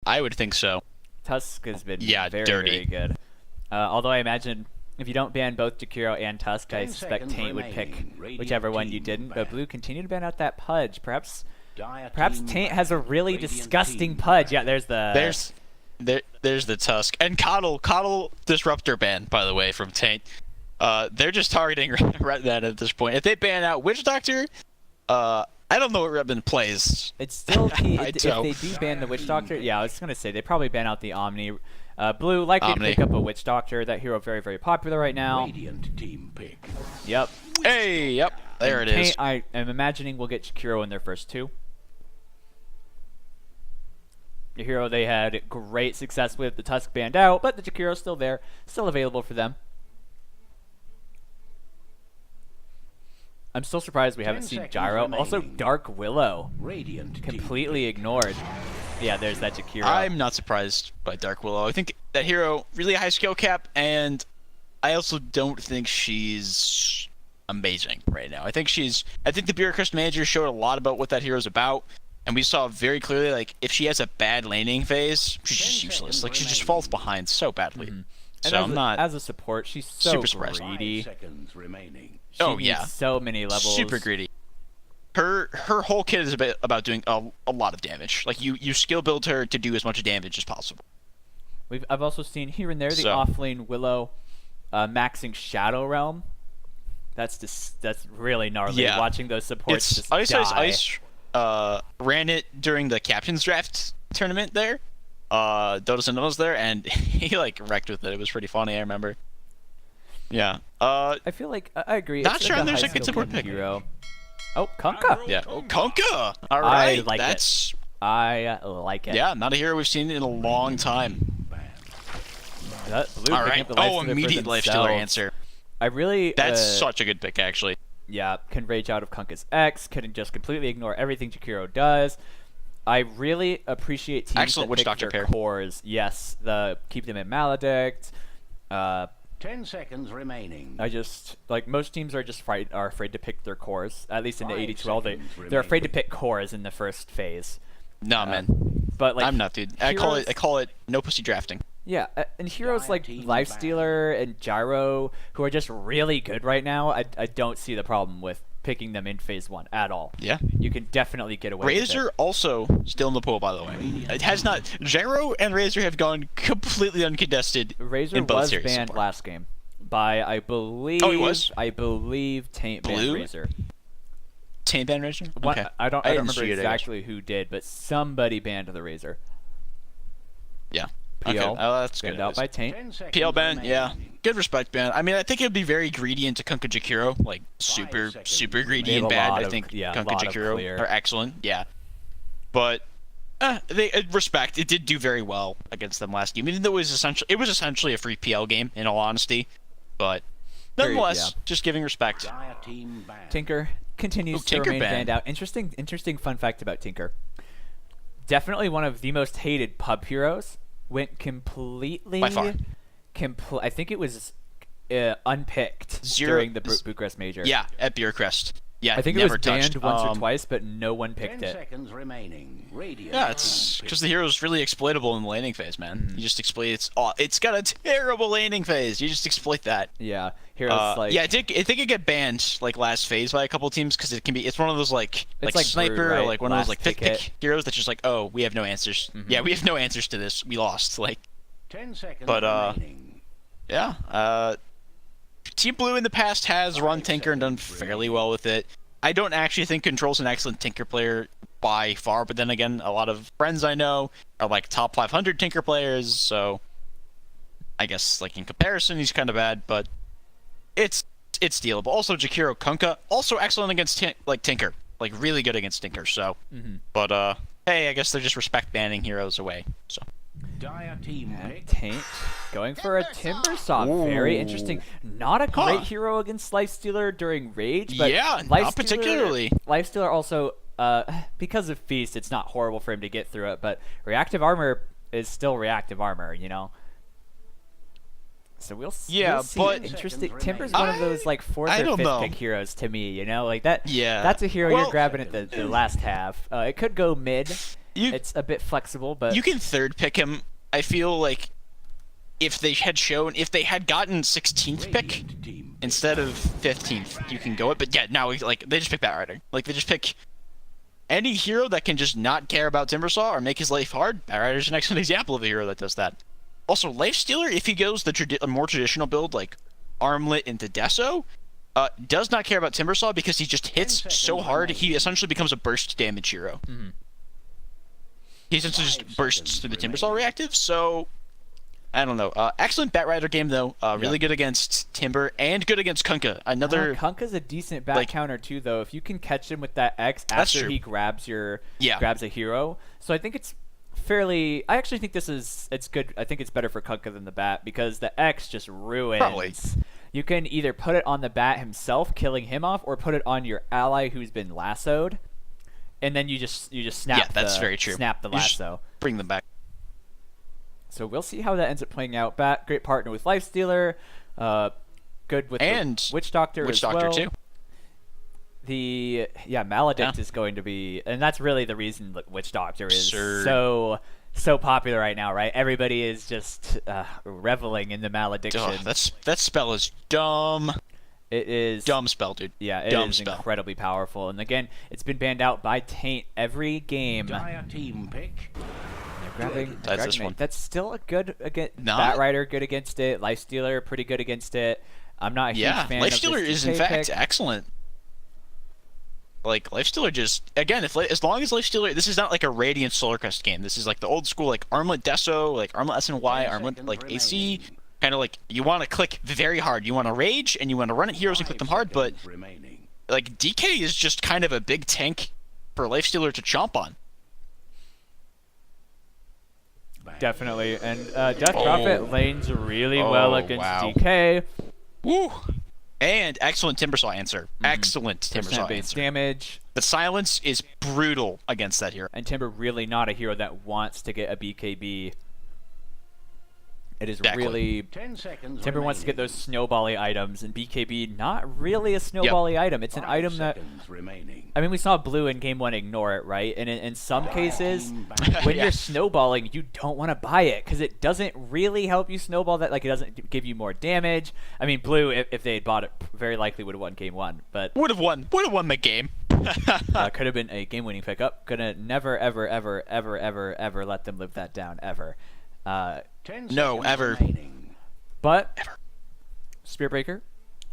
I would think so. Tusk has been very, dirty. very good. Although I imagine if you don't ban both Jakiro and Tusk, I suspect Taint would pick whichever one you didn't. But Blue continued to ban out that Pudge. Perhaps Taint has a really disgusting Pudge. Yeah, there's the... There's the Tusk. And Coddle Disruptor ban, by the way, from Taint. They're just targeting Redman at this point. If they ban out Witch Doctor, I don't know what Redman plays. It's still key. If they do ban the Witch Doctor, yeah, I was going to say, they probably ban out the Omni. Blue likely to pick up a Witch Doctor. That hero very, very popular right now. Radiant team pick. Yep. Hey, yep. There it is. I am imagining we'll get Jakiro in their first two. The hero they had great success with, the Tusk banned out, but the Jakiro's still there, still available for them. I'm still surprised we haven't seen Gyro. remaining. Also, Dark Willow. Radiant Completely ignored. Yeah, there's that Jakiro. I'm not surprised by Dark Willow. I think that hero really high skill cap, and I also don't think she's amazing right now. I think the Bureaucrast manager showed a lot about what that hero's about, and we saw very clearly, like, if she has a bad laning phase, she's just useless. Like, she just falls behind so badly. Mm-hmm. So I'm not as a support, she's so super surprised. greedy. 5 seconds remaining. She needs so many levels. Super greedy. Her whole kit is about doing a lot of damage. Like, you skill build her to do as much damage as possible. I've also seen here and there the offlane Willow maxing Shadow Realm. That's really gnarly. Yeah. Watching those supports just Ice ran it during the captain's draft tournament there. Dodos and Dodos there, and he like wrecked with it. It was pretty funny. I remember. Yeah. I feel like I agree. Not it's sure like there's a high good support skill pick. Hero. Oh, Kunkka. Yeah. Oh, Kunkka. All right. I like That's. I like it. Yeah, not a hero we've seen in a long time. Blue All right. Oh, immediate life stealer answer. I really. That's such a good pick, actually. Yeah, can rage out of Kunkka's X. Can just completely ignore everything Jakiro does. I really appreciate teams Excellent that Witch pick Doctor their pair. cores. Yes, keep them in Maledict. 10 seconds remaining. I just like most teams are afraid to pick their cores. At least in the 5 AD2L, seconds they're afraid to remaining. pick cores in the first phase. Nah, man. But like I'm not, dude. I call it no pussy drafting. Yeah, and heroes like Team Lifestealer and Gyro, who are just really good right now, I don't see the problem with picking them in phase 1 at all. Yeah. You can definitely get away with Razor it. also still in the pool, by the way. It has not. Gyro and Razor have gone completely uncontested Razor in both was series so banned far. last game by, I believe... Oh, he was? I believe Taint banned Blue? Razor. Taint ban Razor? One, Okay. I don't didn't remember see it, I guess. exactly who did, but somebody banned the Razor. Yeah. PL, Okay. Oh, that's good. banned out by Taint. 10 seconds PL ban, remaining. yeah. Good respect, ban. I mean, I think it'd be very greedy into Kunkka Jakiro, like super greedy They have and a bad. lot I of- think yeah, Kunkka lot of Jakiro clear. are excellent, yeah. But respect. It did do very well against them last game, even though it was essentially a free PL game, in all honesty. But nonetheless, just giving respect. Dire team ban. Tinker continues to Tinker remain ban. banned out. Interesting fun fact about Tinker. Definitely one of the most hated pub heroes. Went completely... By far. I think it was unpicked Zero- during the Bucharest Major. Yeah, at Beercrest. Yeah, I think it never was banned touched. once or twice, but no one picked 10 it. seconds remaining. Radiant Yeah, it's because the hero's really exploitable in the laning phase, man. You just exploit it's got a terrible laning phase. You just exploit that. Yeah, heroes like... Yeah, I think it got banned like last phase by a couple teams because it's one of those like sniper Brood, or right? like one of those like Last fifth ticket. pick heroes that's just like, oh, we have no answers. Yeah, we have no answers to this. We lost. Like, 10 seconds But, remaining. yeah. Team Blue in the past has run Tinker and done fairly well with it. I don't actually think Control's an excellent Tinker player by far, but then again, a lot of friends I know are like top 500 Tinker players, so I guess like in comparison he's kind of bad, but it's dealable. Also, Jakiro Kunkka also excellent against Tinker, like really good against Tinker. So, but hey, I guess they're just respect banning heroes away. So. Dire team pick. Taint going for a Timbersaw. Very interesting. Not a great hero against Lifestealer during Rage, but Yeah, not particularly. Lifestealer also, because of Feast, it's not horrible for him to get through it, but Reactive Armor is still Reactive Armor, you know? So we'll see. but interesting. Timber's one of those like fourth or fifth pick heroes to me, you know, like that. Yeah. That's a hero Well, you're grabbing at the last half. It could go mid. it's a bit flexible, but you can third pick him. I feel like if they had gotten 16th pick Radiant team pick. instead of 15th, you can go it. But yeah, now like they just pick Batrider. Like they just pick any hero that can just not care about Timbersaw or make his life hard. Batrider's an excellent example of a hero that does that. Also, Lifestealer, if he goes the more traditional build like Armlet into Deso, does not care about Timbersaw because he just hits so hard. He essentially becomes a burst damage hero. Mhm. He essentially just bursts through the Timbersaw reactive. So I don't know. Excellent Batrider game though. Really good against Timber and good against Kunkka. Another Kunkka's a decent bat like- counter too, though. If you can catch him with that X That's after true. he grabs Yeah. grabs a hero, so I think it's fairly. I actually think it's good. I think it's better for Kunkka than the bat because the X just ruins. Probably. You can either put it on the bat himself, killing him off, or put it on your ally who's been lassoed, and then you just snap. Yeah, that's the, very true. Snap the You just lasso. bring them back. So we'll see how that ends up playing out. Bat, great partner with Lifestealer, good with And the Witch Doctor Witch as Doctor well. too. The Maledict Yeah. is going to be, and that's really the reason that Witch Doctor is Absurd. so popular right now, right? Everybody is just reveling in the malediction. Ugh, that spell is dumb. It is Dumb spell, dude. Yeah, it dumb is spell. incredibly powerful. And again, it's been banned out by Taint every game. Dire team pick. They're grabbing That's this it. one. That's still a good against Not- Batrider, good against it. Lifestealer, pretty good against it. I'm not a huge Yeah, fan of this Lifestealer is in DK fact pick. excellent. Like Lifestealer just again, as long as Lifestealer, this is not like a Radiant Solarcrest game. This is like the old school like Armlet Deso, like Armlet SNY, 10 Armlet seconds like AC. remaining. Kind of like you want to click very hard. You want to rage and you want to run at heroes and click them hard. But remaining. like DK is just kind of a big tank for Lifestealer to chomp on. Definitely, and Death Prophet lanes really well Oh, against wow. DK. Woo! And excellent Timbersaw answer. Excellent Timbersaw Percent base answer. damage, The silence is brutal against that hero. and Timber really not a hero that wants to get a BKB. It is Exactly. really 10 seconds Timber wants to get remaining. those snowbally items, and BKB not really a snowbally item. It's an 5 item that seconds remaining. I mean, we saw Blue in Game 1 ignore it, right? And in some cases, Team back. when Yeah. you're snowballing, you don't want to buy it because it doesn't really help you snowball that. Like, it doesn't give you more damage. I mean, Blue, if they had bought it, very likely would have won Game 1, but Would have won the game. could have been a game-winning pickup. Gonna never, ever, ever, ever, ever, ever let them live that down, ever. 10 No, seconds ever. remaining. But Spearbreaker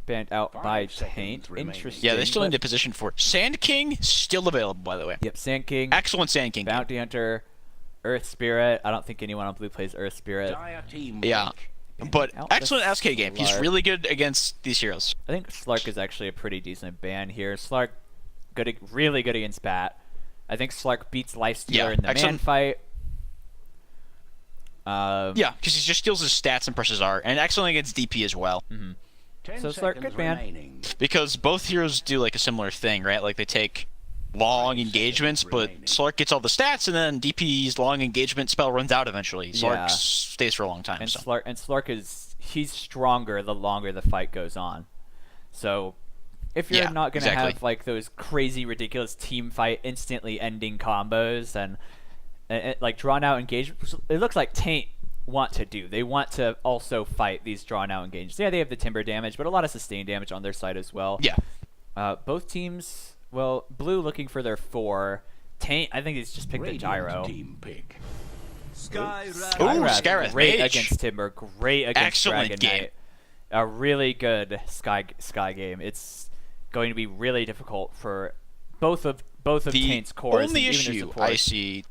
banned out 5 by seconds Taint. remaining. Interesting. Yeah, they still but- need to position for it. Sand King still available, by the way. Yep, Sand King, Excellent Sand King. Bounty Hunter, Earth Spirit. I don't think anyone on Blue plays Earth Spirit. Dire team Yeah. pick. But Out excellent the SK game. He's Slark. really good against these heroes. I think Slark is actually a pretty decent ban here. Slark, really good against Bat. I think Slark beats Lifestealer Yeah, in the man excellent. fight. Yeah, because he just steals his stats and presses R, and excellent against DP as well. 10 So Slark, seconds good ban. remaining. Because both heroes do like a similar thing, right? Like they take long 5 engagements, seconds but remaining. Slark gets all the stats, and then DP's long engagement spell runs out eventually. Slark Yeah. stays for a long time. And So. Slark he's stronger the longer the fight goes on. So if you're Yeah, not gonna exactly. have like those crazy ridiculous team fight instantly ending combos and like drawn out engagement, it looks like Taint want to do. They want to also fight these drawn out engagements. Yeah, they have the timber damage, but a lot of sustained damage on their side as well. Yeah. Both teams, well, Blue looking for their 4. Taint, I think he's just picked the Radiant gyro. team pick. Ooh, Skywrath, Skywrath great Mage. against Timber, great against Excellent Dragon game. Knight. A really good Sky game. It's going to be really difficult for both of The Taint's cores. and only even their issue support. I see.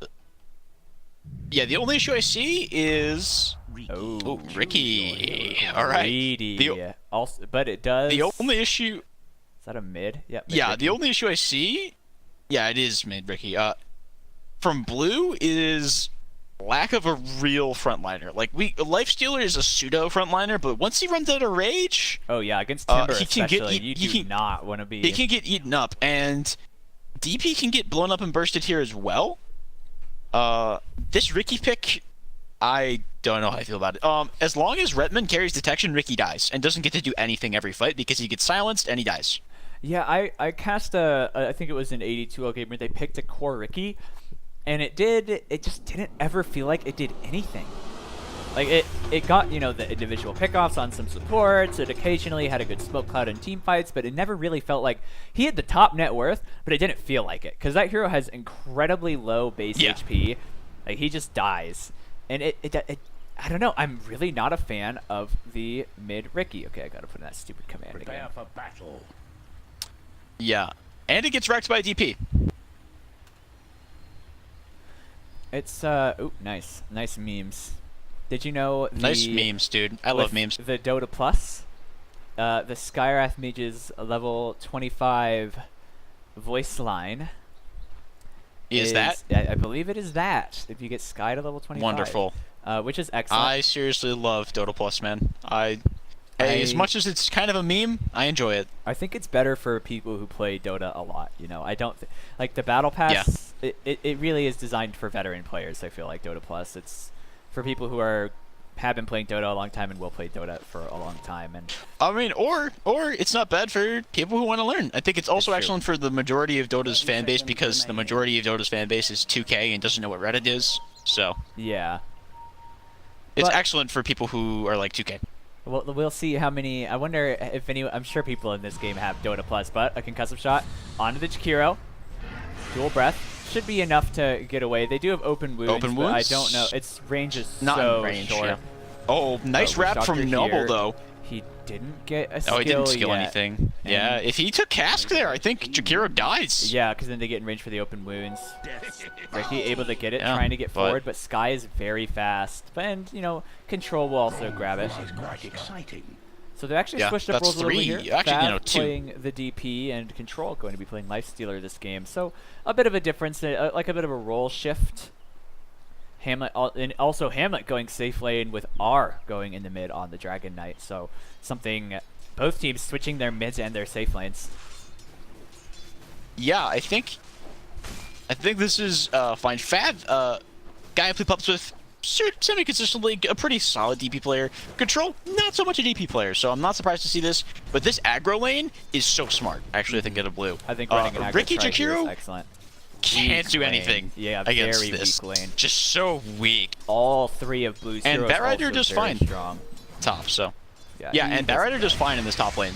Yeah, the only issue I see is. Oh, Oh, Ricky. All right. greedy. The- Also, but it does. The only issue. Is that a mid? Yeah. Mid Yeah, Ricky. the only issue I see. Yeah, it is mid Ricky. From Blue is lack of a real frontliner. Like Lifestealer is a pseudo frontliner, but once he runs out of rage, Oh yeah, against Timber he can get- especially, he- you he do can- not want to be. he can get eaten up, and DP can get blown up and bursted here as well. This Ricky pick, I don't know how I feel about it. As long as Retman carries detection, Ricky dies and doesn't get to do anything every fight because he gets silenced and he dies. Yeah, I cast I think it was an AD2L game where they picked a core Ricky, and it just didn't ever feel like it did anything. Like it got, you know, the individual pickoffs on some supports. It occasionally had a good smoke cloud in team fights, but it never really felt like he had the top net worth, but it didn't feel like it because that hero has incredibly low base HP. Like he just dies, and it I don't know. I'm really not a fan of the mid Ricky. Okay, I gotta put in that stupid command again. Prepare for battle. Yeah, and it gets wrecked by DP. It's ooh, nice memes. Did you know the Nice memes, dude. I love with memes. The Dota Plus, the Skywrath Mage's level 25 voice line Is that I believe it is that. If you get Sky to level 25, wonderful? Which is excellent. I seriously love Dota Plus, man. As much as it's kind of a meme, I enjoy it. I think it's better for people who play Dota a lot. You know, I don't like the Battle Pass. Yeah. It really is designed for veteran players. I feel like Dota Plus. It's for people who have been playing Dota a long time and will play Dota for a long time. And I mean, or it's not bad for people who want to learn. I think it's also It's true. excellent for the majority of Dota's fan base because the majority of Dota's fan base is 2K and doesn't know what Reddit is. So yeah, it's But- excellent for people who are like 2K. we'll see how many. I wonder if any. I'm sure people in this game have Dota Plus, but a concussive shot onto the Jakiro. Dual breath. Should be enough to get away. They do have open wounds, Open but I wounds? don't know. Its range is Not so in range. short. Yeah. Oh, nice But with wrap from Dr. Noble here, though. He didn't get a skill Oh, he didn't skill yet. anything. Yeah, if he took cask there, I think Jakiro dies. Yeah, because then they get in range for the open wounds. Ricky able to get it, Yeah, trying to get but- forward, but Sky is very fast. And, you know, Control will also grab it. This is quite exciting. So they actually Yeah, switched up that's roles a little bit three. here. Actually, you know, Fav two. playing the DP and Control going to be playing Lifestealer this game. So a bit of a difference, like a bit of a role shift. Hamlet, and also Hamlet going safe lane with R going in the mid on the Dragon Knight. So something, both teams switching their mids and their safe lanes. Yeah, I think this is fine. Fav, guy I play pups with, semi-consistently a pretty solid DP player. Control, not so much a DP player, so I'm not surprised to see this. But this aggro lane is so smart. Actually, I think at a blue. I think running an aggro Ricky try here is Jakiro excellent. can't Weak do lane. anything Yeah, against very this. weak lane. Just so weak. All three of Blue's And heroes Batrider also does very fine. strong. Top, so. Yeah, Yeah, he and does- Batrider does fine in this top lane.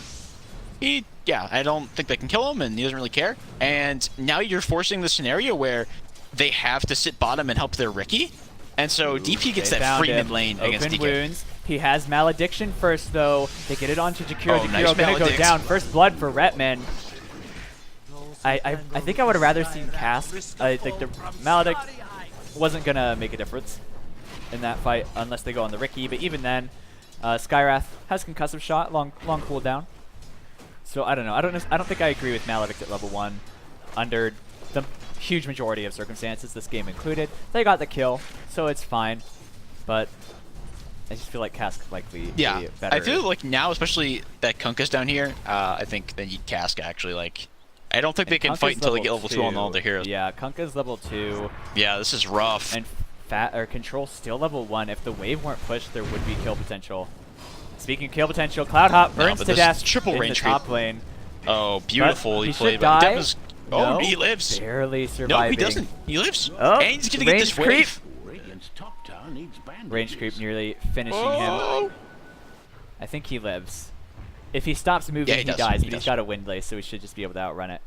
I don't think they can kill him, and he doesn't really care. And now you're forcing the scenario where they have to sit bottom and help their Ricky. And so DP gets They that found free him. mid lane against Open DK. wounds. He has Malediction first, though. They get it onto Jakiro. Oh, Jakiro nice gonna go Maledict. down. First blood for Retman. I think I would have rather seen Cask. I think the Maledict wasn't gonna make a difference in that fight unless they go on the Ricky. But even then, Skywrath has concussive shot, long cooldown. So I don't know. I don't think I agree with Maledict at level 1 under the huge majority of circumstances, this game included. They got the kill, so it's fine. But I just feel like Cask likely Yeah, be better. I feel like now, especially that Kunka's down here, I think they need Cask actually. Like, I don't think they can Kunkka's fight until they get level 2 on all their heroes. Yeah, Kunkka's level 2, Yeah, this is rough. and Control still level 1. If the wave weren't pushed, there would be kill potential. Speaking of kill potential, Cloud Hop No, burns but to this death triple in range the top lane. Oh, beautiful. But He he played, should but die. Dev oh, No, he lives. barely surviving. No, he doesn't. He lives. Oh, and he's gonna get this range creep. wave. Radiant's top tower needs bandages. Range creep nearly finishing him. Oh. I think he lives. If he stops moving, Yeah, he does. dies, He but he's does. got a wind lace, so he should just be able to outrun it.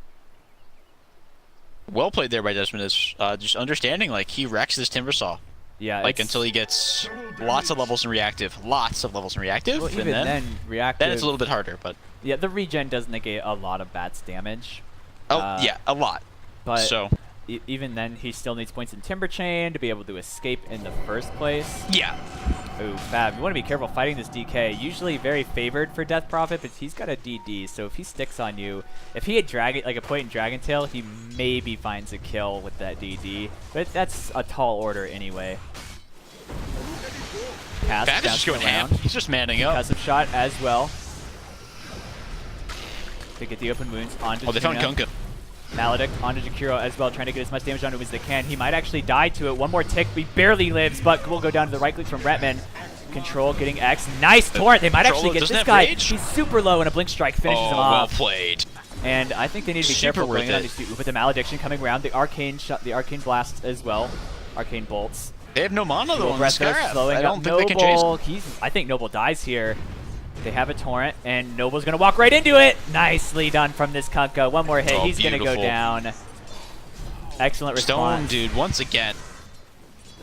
Well played there by Desmond. Is just understanding like he wrecks this timber saw. Yeah, Like it's- until he gets lots of levels in reactive, well, and even then reactive. then it's a little bit harder. But Yeah, the regen does negate a lot of Bat's damage. yeah, a lot. But So even then, he still needs points in Timber Chain to be able to escape in the first place. yeah, Ooh, Fab, you want to be careful fighting this DK. Usually very favored for Death Prophet, but he's got a DD, so if he sticks on you, if he had like a point in Dragon Tail, he maybe finds a kill with that DD. But that's a tall order anyway. Cask Bad is just bouncing going ham. around. He's just manning up. Concussive shot as well. They get the open wounds onto Oh, they found Gina. Kunka. Maledict onto Jakiro as well, trying to get as much damage on him as they can. He might actually die to it. One more tick, he barely lives, but will go down to the right click from Retman. Control getting X. Nice torrent. They might Control actually get doesn't this have guy. rage? He's super low, and a blink strike finishes him well off. played. And I think they need to be Super careful worth going on it. these two with the malediction coming around. The arcane shot, the arcane blast as well. Arcane bolts. They have no mana though Dual on breath though, Skyrath. slowing I don't up think they can chase Noble. him. I think Noble dies here. They have a torrent, and Noble's gonna walk right into it. Nicely done from this Kunkka. One more hit, Oh, he's gonna go beautiful. down. Excellent Stone, response. dude, once again,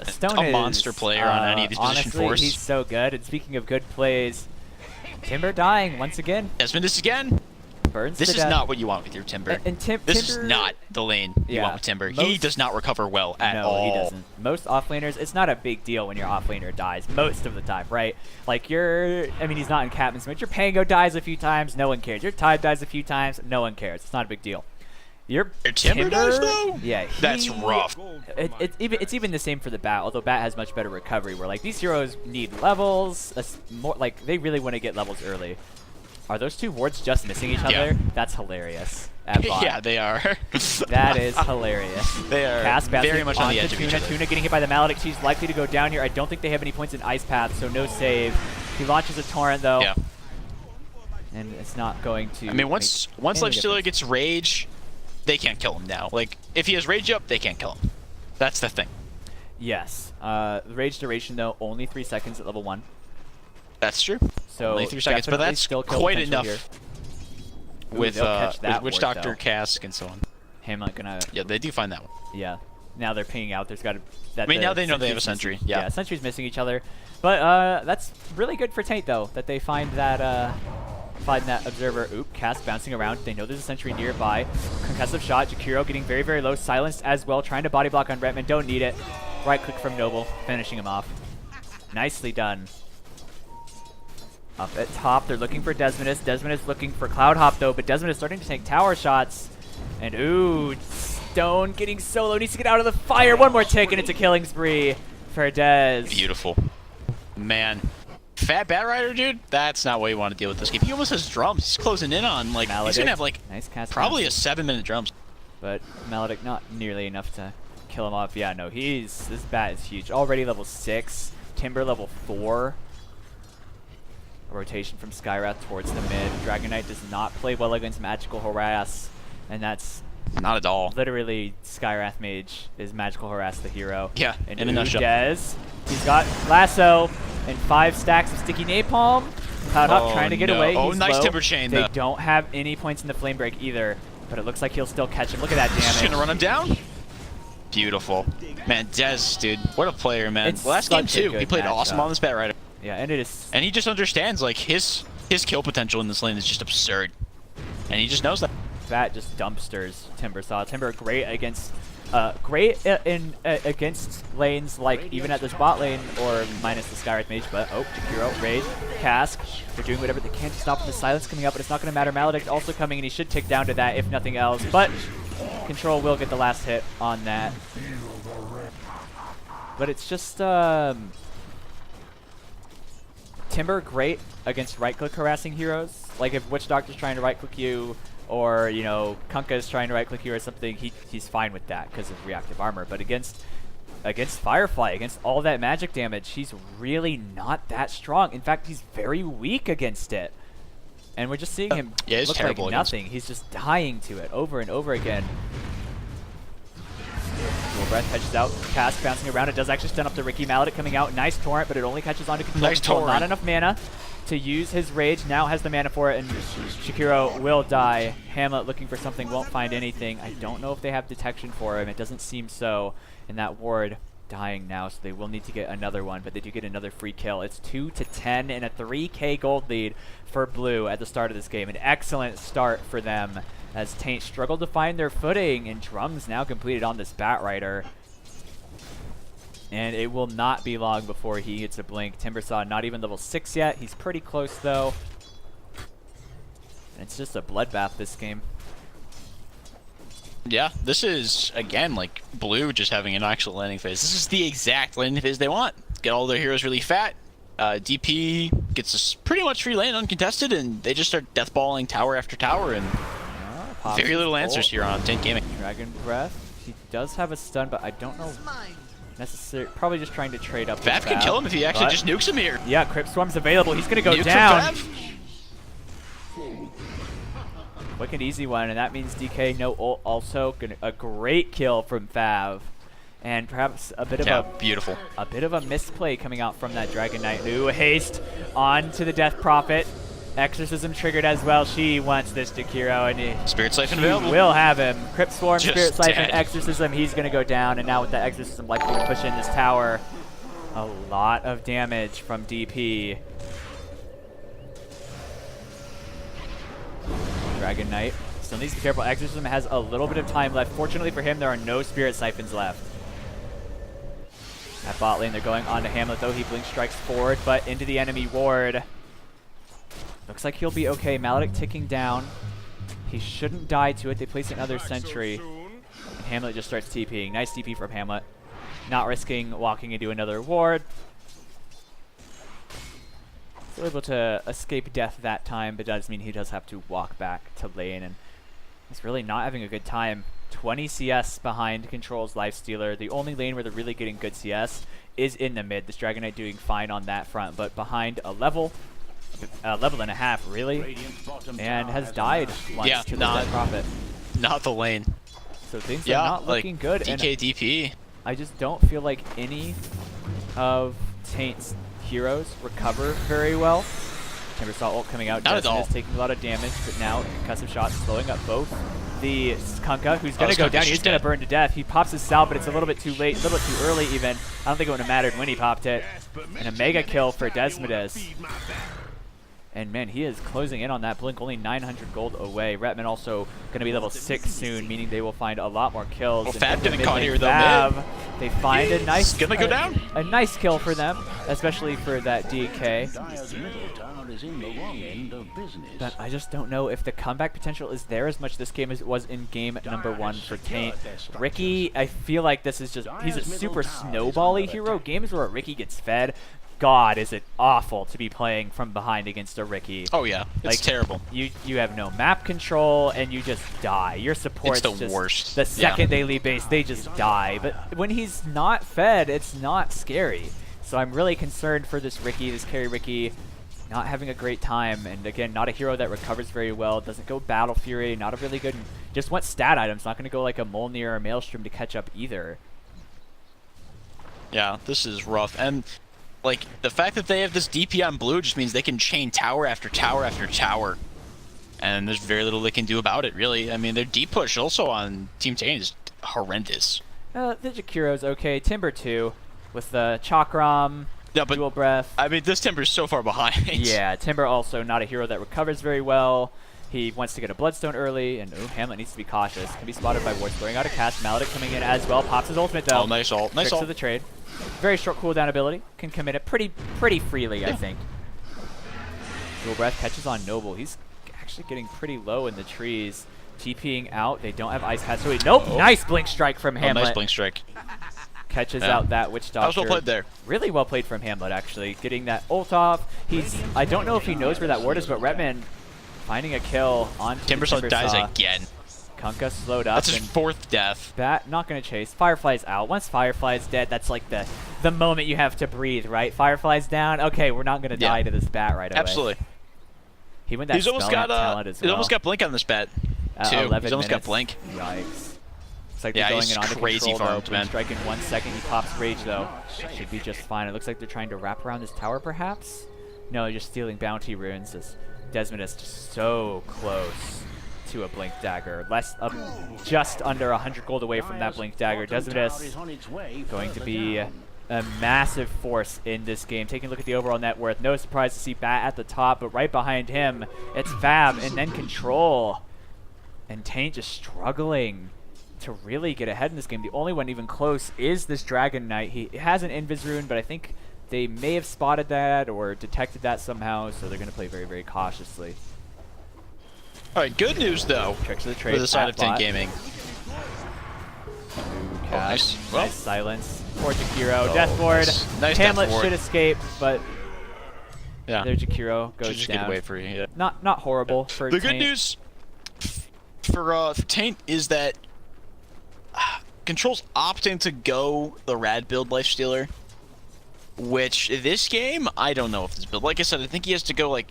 Stone a is, monster player on any of these position honestly, fours. He's so good. And speaking of good plays, Timber dying once again. Desmond, this again. Burns This to is death. not what you want with your Timber. And This Timber, is not the lane you Yeah, want with Timber. He most- does not recover well at no, all. he doesn't. Most offlaners, it's not a big deal when your offlaner dies most of the time, right? Like I mean, he's not in Captain's Mode. Your Pango dies a few times, no one cares. Your Tide dies a few times, no one cares. It's not a big deal. Your Timber does, though? Yeah, That's rough. It's even the same for the Bat, although Bat has much better recovery. Where like these heroes need levels, more like they really want to get levels early. Are those two wards just missing each Yeah. other? That's hilarious. At bot. Yeah, they are. That is hilarious. They are Cast very much on the edge of each Tuna. other. Tuna getting hit by the Maledict. She's likely to go down here. I don't think they have any points in Ice Path, so no save. He launches a Torrent, though. Yeah. And it's not going to I mean, once any Lifestealer difference. gets Rage, they can't kill him now. Like, if he has Rage up, they can't kill him. That's the thing. Yes. The Rage duration, though, only 3 seconds at level 1. That's true. So Only 3 seconds, but definitely that's still kill quite potential enough here. Ooh, with they'll catch that Witch ward, Doctor, though. Cask, and so on. Hamlet gonna... Yeah, they do find that one. Yeah. Now they're pinging out. There's got to... I mean, now they know they have a Sentry's sentry. missing- Yeah. Sentry's missing each other. But that's really good for Taint, though, that they find that observer. Oop, Cask bouncing around. They know there's a sentry nearby. Concussive shot. Jakiro getting very, very low. Silenced as well. Trying to body block on Redmond. Don't need it. Right click from Noble. Finishing him off. Nicely done. Up at top, they're looking for Desmondus. Desmondus looking for Cloud Hop, though, but Desmondus starting to take tower shots. And ooh, Stone getting solo. Needs to get out of the fire. One more tick, and it's a killing spree for Dez. Beautiful. Man. Fat Bat Rider, dude, that's not what you want to deal with this game. He almost has drums. He's closing in on, like, he's Maledict. going to have, like, Nice cast probably a bounce. 7-minute drums. But Maledict not nearly enough to kill him off. Yeah, no, this bat is huge. Already level 6. Timber level 4. A rotation from Skyrath towards the mid. Dragon Knight does not play well against Magical Harass. And that's Not at all. literally Skyrath Mage is Magical Harass the hero. Yeah, And in a nutshell. Dez, he's got Lasso and 5 stacks of Sticky Napalm. Cloud Hop Oh, trying to get no. away. Oh, He's nice low. Timber Chain, They though. don't have any points in the Flame Break either. But it looks like he'll still catch him. Look at that Just damage. gonna run him down. Beautiful. Man, Dez, dude, what a player, man. It's Last game, such a too, he good played awesome matchup. on this Bat Rider. Yeah, and it is. And he just understands, like, his kill potential in this lane is just absurd. And he just knows that. That just dumpsters Timber. Timber great against against lanes like even at this bot lane or minus the Skyrath Mage, but Jakiro, Rage, Cask, they're doing whatever they can to stop the silence coming up, but it's not going to matter. Maledict also coming, and he should tick down to that if nothing else, but Control will get the last hit on that. But it's just Timber great against right-click harassing heroes. Like if Witch Doctor's trying to right-click you, or you know Kunkka is trying to right-click you or something, he's fine with that because of reactive armor. But against Firefly, against all that magic damage, he's really not that strong. In fact, he's very weak against it. And we're just seeing him Yeah, he's look terrible like against nothing. He's just dying to it over and over again. Dual Breath catches out. Cask bouncing around. It does actually stun up the Ricky. Maledict coming out. Nice Torrent, but it only catches onto Control. Nice Control, Torrent. not enough mana to use his Rage. Now has the mana for it, and Shakiro will die. Hamlet looking for something, won't find anything. I don't know if they have detection for him. It doesn't seem so. And that ward dying now, so they will need to get another one, but they do get another free kill. It's 2-10 and a 3k gold lead for Blue at the start of this game. An excellent start for them as Taint struggled to find their footing, and drums now completed on this Bat Rider. And it will not be long before he gets a blink. Timbersaw not even level 6 yet. He's pretty close though. And it's just a bloodbath this game. Yeah, this is, again, like, Blue just having an actual landing phase. This is the exact landing phase they want. Get all their heroes really fat. DP gets us pretty much free lane uncontested, and they just start deathballing tower after tower, and Pops very little his answers ult. here on Taint Gaming. Dragon Breath. He does have a stun, but I don't know Probably just trying to trade up. Fav can kill him if he actually just nukes him here. Yeah, Crypt Swarm's available. He's gonna go Nuke down. from Fav. Quick and easy one, and that means DK no ult. Also, a great kill from Fav, and perhaps a bit of beautiful. A bit of a misplay coming out from that Dragon Knight. Ooh, haste on to the Death Prophet. Exorcism triggered as well. She wants this Jakiro, and Spirit Siphon available. Will have him. Crypt Swarm, Just Spirit Siphon, dead. Exorcism. He's gonna go down, and now with the Exorcism, likely to push in this tower. A lot of damage from DP. Dragon Knight still needs to be careful. Exorcism has a little bit of time left. Fortunately for him, there are no Spirit Siphons left. At bot lane, they're going on to Hamlet, though. He blink strikes forward, but into the enemy ward. Looks like he'll be okay. Maledict ticking down. He shouldn't die to it. They place another sentry. And Hamlet just starts TPing. Nice TP from Hamlet. Not risking walking into another ward. Still able to escape death that time, but does mean he does have to walk back to lane, and he's really not having a good time. 20 CS behind Control's Lifestealer. The only lane where they're really getting good CS is in the mid. This Dragon Knight doing fine on that front, but behind a level and a half, really, and has died once to the Death Prophet. Not the lane. So things are not looking good. DK DP. I just don't feel like any of Taint's heroes recover very well. Timber saw ult coming out. Desmond is taking a lot of damage, but now concussive shots slowing up both the Kunkka, who's going to go down. He's going to burn to death. He pops his sal, but it's a little bit too late, a little bit too early even. I don't think it would have mattered when he popped it. And a mega kill for Desmodus. And man, he is closing in on that blink, only 900 gold away. Retman also going to be level 6 soon, meaning they will find a lot more kills. Well, Fab didn't caught here though. Fav, they find a nice, gonna go down. A nice kill for them, especially for that DK. But I just don't know if the comeback potential is there as much this game as it was in game number 1 for Taint. Ricky, I feel like this is just, he's a super snowbally hero. Games where Ricky gets fed, God, is it awful to be playing from behind against a Ricky. Oh yeah, it's terrible. You have no map control and you just die. Your support's it's the worst. The second they leave base, they just die. But when he's not fed, it's not scary. So I'm really concerned for this Ricky, this carry Ricky, not having a great time. And again, not a hero that recovers very well. Doesn't go Battle Fury, not a really good, just wants stat items. Not going to go like a Mjolnir or Maelstrom to catch up either. Yeah, this is rough. And like, the fact that they have this DP on blue just means they can chain tower after tower after tower. And there's very little they can do about it, really. I mean, their deep push also on Team Taint is horrendous. The Jakiro's okay. Timber 2 with the Chakram, Dual Breath. I mean, this Timber's so far behind. Yeah, Timber also not a hero that recovers very well. He wants to get a Bloodstone early, and Hamlet needs to be cautious. Can be spotted by wards going out of cast. Maledict coming in as well. Pops his ultimate, though. Oh, nice ult. Nice ult. To the trade. Very short cooldown ability. Can commit it pretty freely, I think. Dual Breath catches on Noble. He's actually getting pretty low in the trees. TPing out. They don't have Ice Path, so nope. Nice Blink Strike from Hamlet. Nice Blink Strike. Catches out that Witch Doctor. That was well played there. Really well played from Hamlet, actually. Getting that ult off. I don't know if he knows where that ward is, but Retman finding a kill on Timbersaw dies again. Kunkka slowed up. That's his 4th death. Bat not going to chase. Firefly's out. Once Firefly's dead, that's like the moment you have to breathe, right? Firefly's down. Okay, we're not going to die to this bat right away. Absolutely. He went that He's almost got talent as well. He's almost got Blink on this bat, too. 11 He's almost got Blink. Yikes. Looks like Yeah, they're going he's in onto crazy control, farmed, though. man. Strike in 1 second. He pops Rage, though. Should be just fine. It looks like they're trying to wrap around this tower, perhaps? No, they're just stealing bounty runes. This Desmond is just so close to a Blink Dagger. Just under 100 gold away from that Blink Dagger. Desmodus going to be a massive force in this game. Taking a look at the overall net worth, no surprise to see Bat at the top, but right behind him, it's Fab and then Control. And Taint just struggling to really get ahead in this game. The only one even close is this Dragon Knight. He has an Invis rune, but I think they may have spotted that or detected that somehow, so they're going to play very, very cautiously. All right, good news, though, Tricks of the trade for the side of Taint bot. Gaming. Nice. Well, Nice silence. Poor Jakiro. Death ward. Nice Hamlet death ward. should escape, but yeah, there Jakiro goes just down. get away for you. Yeah. Not horrible for The Taint. good news for Taint is that Control's opting to go the Rad build Lifestealer, which this game, I don't know if this build. Like I said, I think he has to go like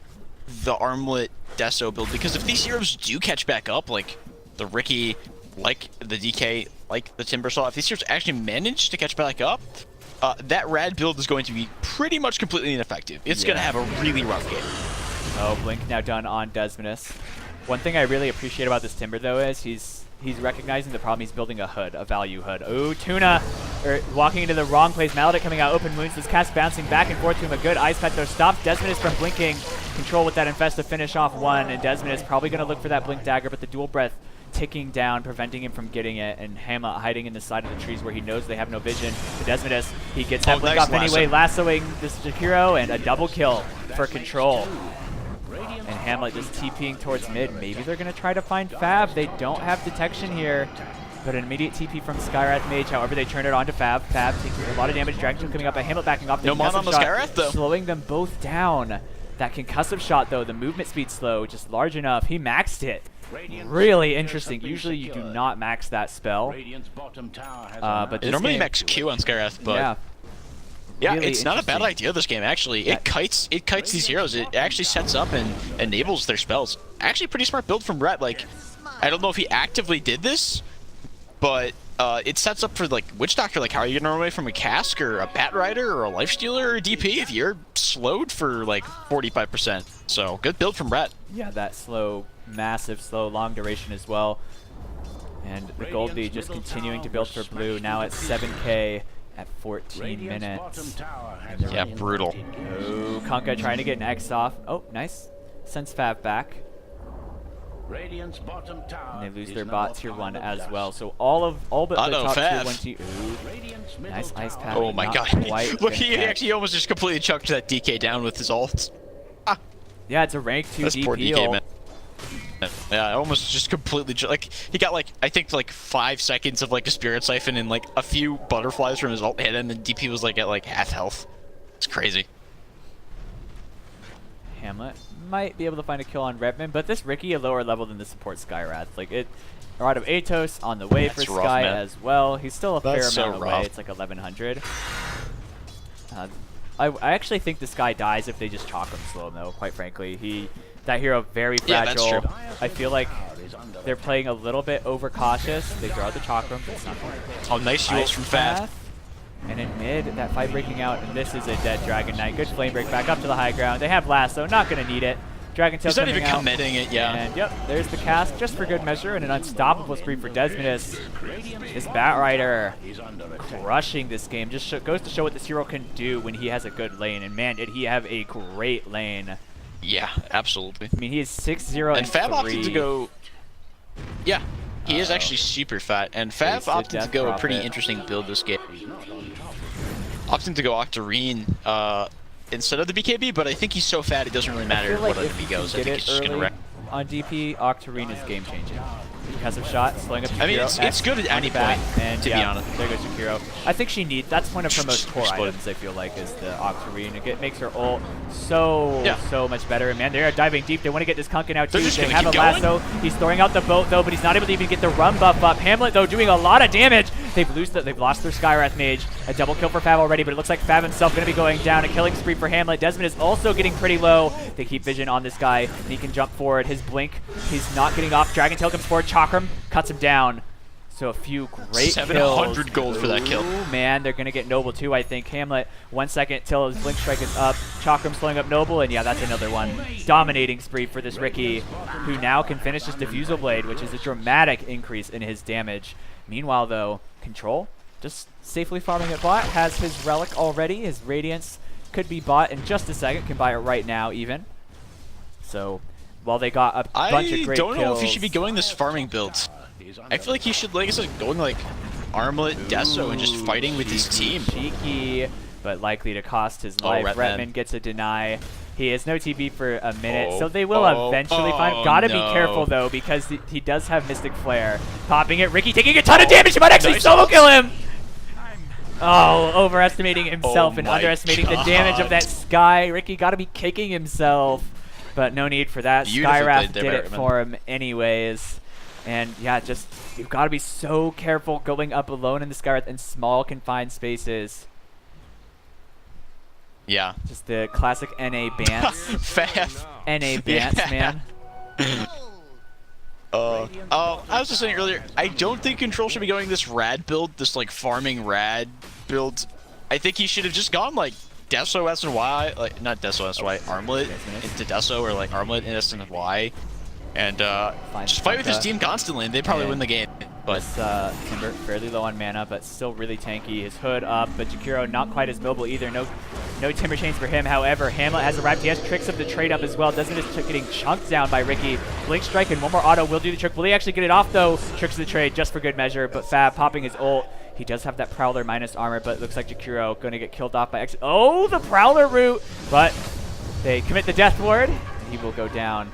the Armlet Deso build, because if these heroes do catch back up, like the Riki, like the DK, like the Timbersaw, if these heroes actually manage to catch back up, that Rad build is going to be pretty much completely ineffective. It's going to have a really rough game. Oh, Blink now done on Desminus. One thing I really appreciate about this Timber, though, is he's recognizing the problem. He's building a hood, a value hood. Ooh, Tuna walking into the wrong place. Maledict coming out, open wounds. This cast bouncing back and forth to him. A good Ice Pet, though, stops Desminus from blinking. Control with that Infest to finish off one, and Desminus probably going to look for that Blink Dagger, but the Dual Breath ticking down, preventing him from getting it, and Hamlet hiding in the side of the trees where he knows they have no vision. The Desminus, he gets that Blink off anyway, lassoing this Jakiro, and a double kill for Control. And Hamlet just TPing towards mid. Maybe they're going to try to find Fab. They don't have detection here, but an immediate TP from Skywrath Mage. However, they turn it on to Fab. Fab taking a lot of damage. Dragon Tail coming up, but Hamlet backing off. No mana on the Skywrath, though. Slowing them both down. That concussive shot, though, the movement speed slow, just large enough. He maxed it. Really interesting. Usually you do not max that spell. But It normally max Q on Skywrath, but yeah, really it's not a bad idea this game, actually. It kites these heroes. It actually sets up and enables their spells. Actually, pretty smart build from Rhett. Like, I don't know if he actively did this, but it sets up for, like, Witch Doctor. Like, how are you going to run away from a Cask or a Bat Rider or a Lifestealer or a DP if you're slowed for, like, 45%? So, good build from Rhett. Yeah, that slow, massive slow, long duration as well. And the Gold Lead just continuing to build for blue, now at 7k. At 14 minutes. Yeah, brutal. Oh, Kunkka trying to get an X off. Oh, nice. Sends Fab back. And they lose their bot tier 1 as well. So all but the top Fab. tier 1 team. Ooh, nice Ice Pack. Oh my god. Look, he actually almost just completely chucked that DK down with his ult. Ah. Yeah, it's a rank 2 That's DP poor DK, ult. man. Yeah, almost just completely, like, he got, like, I think, like, 5 seconds of, like, a Spirit Siphon and, like, a few butterflies from his ult hit him, and DP was, like, at, like, half health. It's crazy. Hamlet might be able to find a kill on Redmond, but this Riki a lower level than the support Skywrath. Like, it, Rod of Atos on the way for Sky as well. He's still a fair amount away. It's like 1100. I actually think the Sky dies if they just chalk him slow, though, quite frankly. That hero very fragile. Yeah, that's true. I feel like they're playing a little bit overcautious. They draw the Chakram, but it's not going to. Oh, nice ult from Fab. And in mid, that fight breaking out, and this is a dead Dragon Knight. Good flame break back up to the high ground. They have lasso, not going to need it. Dragon Tail coming out. He's not even committing it, yeah. And yep, there's the cast just for good measure, and an unstoppable spree for Desminus. This Bat Rider crushing this game. Just goes to show what this hero can do when he has a good lane. And man, did he have a great lane. Yeah, absolutely. I mean, he is 6-0 and Fab opted to go. Yeah, he is actually super fat, and Fab opted to go a pretty interesting build this game. Opting to go Octarine instead of the BKB, but I think he's so fat it doesn't really matter what he goes. I think he's just gonna wreck. On DP, Octarine is game changing. Because of shot, slowing up Jakiro. I mean, it's good at any point, and to be honest. There goes Jakiro. I think she needs, that's one of her most core items, I feel like, is the Octarine. It makes her ult so much better. And man, they are diving deep. They want to get this Kunkin out too. They have a lasso. He's throwing out the boat though, but he's not able to even get the run buff up. Hamlet though doing a lot of damage. They've lost their Skywrath Mage. A double kill for Fab already, but it looks like Fab himself going to be going down. A killing spree for Hamlet. Desmond is also getting pretty low. They keep vision on this guy, and he can jump forward. His blink, he's not getting off. Dragon Tail comes forward. Chakram cuts him down. So a few great 700 kills. gold for that kill. Ooh, man, they're going to get Noble too, I think. Hamlet, 1 second till his blink strike is up. Chakram slowing up Noble, and yeah, that's another one. Dominating spree for this Riki, who now can finish his Diffusal Blade, which is a dramatic increase in his damage. Meanwhile, though, Control, just safely farming at bot, has his Relic already. His Radiance could be bought in just a second, can buy it right now even. So, while they got a bunch of great kills. I don't know if he should be going this farming build. I feel like he should, like I said, going like Armlet, Deso, and just fighting with his team. Cheeky, but likely to cost his life. Retman gets a deny. He has no TB for a minute, so they will eventually find him. Gotta be careful though, because he does have Mystic Flare. Popping it, Riki taking a ton of damage. He might actually solo kill him. Oh, overestimating himself and underestimating the damage of that Sky. Riki gotta be kicking himself, but no need for that. Skywrath did it for him anyways. And yeah, just you've got to be so careful going up alone in the Skywrath in small confined spaces. Yeah. Just the classic NA bants. Fast. NA bants, Yeah. man. I was just saying earlier, I don't think Control should be going this rad build, this like farming rad build. I think he should have just gone like Deso S and Y, like not Deso S Y, Armlet into Deso or like Armlet in S and Y, and just fight with his team constantly, and they probably win the game. But Timber fairly low on mana, but still really tanky. His hood up, but Jakiro not quite as mobile either. No Timber Chains for him. However, Hamlet has arrived. He has tricks of the trade up as well. Doesn't just getting chunked down by Ricky. Blink Strike and one more auto will do the trick. Will he actually get it off though? Tricks of the trade just for good measure, but Fab popping his ult. He does have that Prowler minus armor, but it looks like Jakiro going to get killed off by X. Oh, the Prowler route! But they commit the Death Ward. He will go down.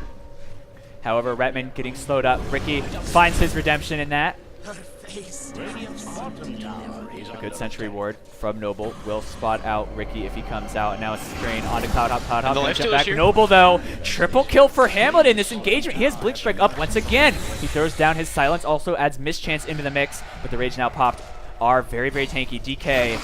However, Retman getting slowed up. Ricky finds his redemption in that. A good sentry ward from Noble will spot out Ricky if he comes out. Now it's Strain onto Cloud Hop. Cloud Hop gonna jump back. Noble though, triple kill for Hamlet in this engagement. He has Blink Strike up once again. He throws down his silence, also adds Mischance into the mix, but the Rage now popped. Are very, very tanky. DK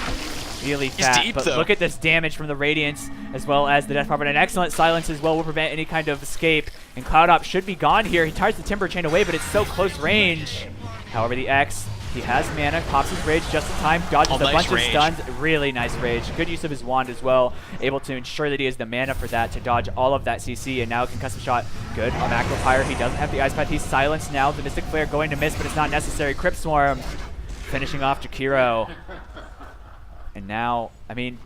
really fat, deep, but though. look at this damage from the Radiance as well as the Death Pop, and an excellent silence as well will prevent any kind of escape. And Cloud Hop should be gone here. He tries the Timber Chain away, but it's so close range. However, the X, he has mana, pops his Rage just in time, dodges a bunch of stuns. Really nice Rage. Good use of his wand as well, able to ensure that he has the mana for that to dodge all of that CC, and now Concussive Shot, good on Macro Fire. He doesn't have the Ice Path. He's silenced now. The Mystic Flare going to miss, but it's not necessary. Crypt Swarm finishing off Jakiro. And now, I mean,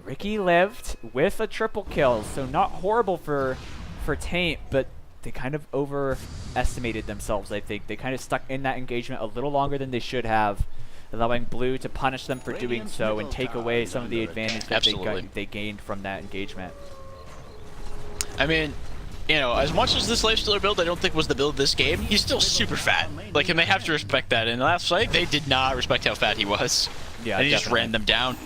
Ricky lived with a triple kill, so not horrible for Taint, but they kind of overestimated themselves, I think. They kind of stuck in that engagement a little longer than they should have, allowing Blue to punish them for doing so and take away some of the advantage that they gained from that engagement. I mean, you know, as much as this Lifestealer build I don't think was the build of this game, he's still super fat. Like, and they have to respect that. In the last fight, they did not respect how fat he was. Yeah, and he just ran them down.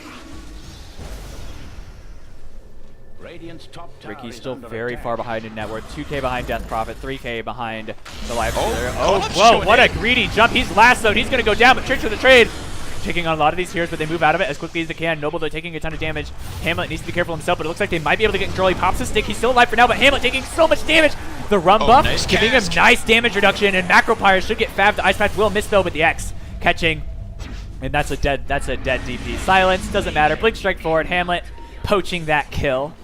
Ricky's still very far behind in net worth. 2K behind Death Prophet, 3K behind the Lifestealer. Oh, whoa, what a greedy jump. He's lassoed. He's going to go down, but Tricks of the Trade taking on a lot of these heroes, but they move out of it as quickly as they can. Noble, though, taking a ton of damage. Hamlet needs to be careful himself, but it looks like they might be able to get control. He pops his stick. He's still alive for now, but Hamlet taking so much damage. The run buff giving him nice damage reduction, and Macro Pyre should get fabbed. The Ice Path will miss, though, but the X catching. And that's a dead DP. Silence, doesn't matter. Blink Strike forward. Hamlet poaching that kill.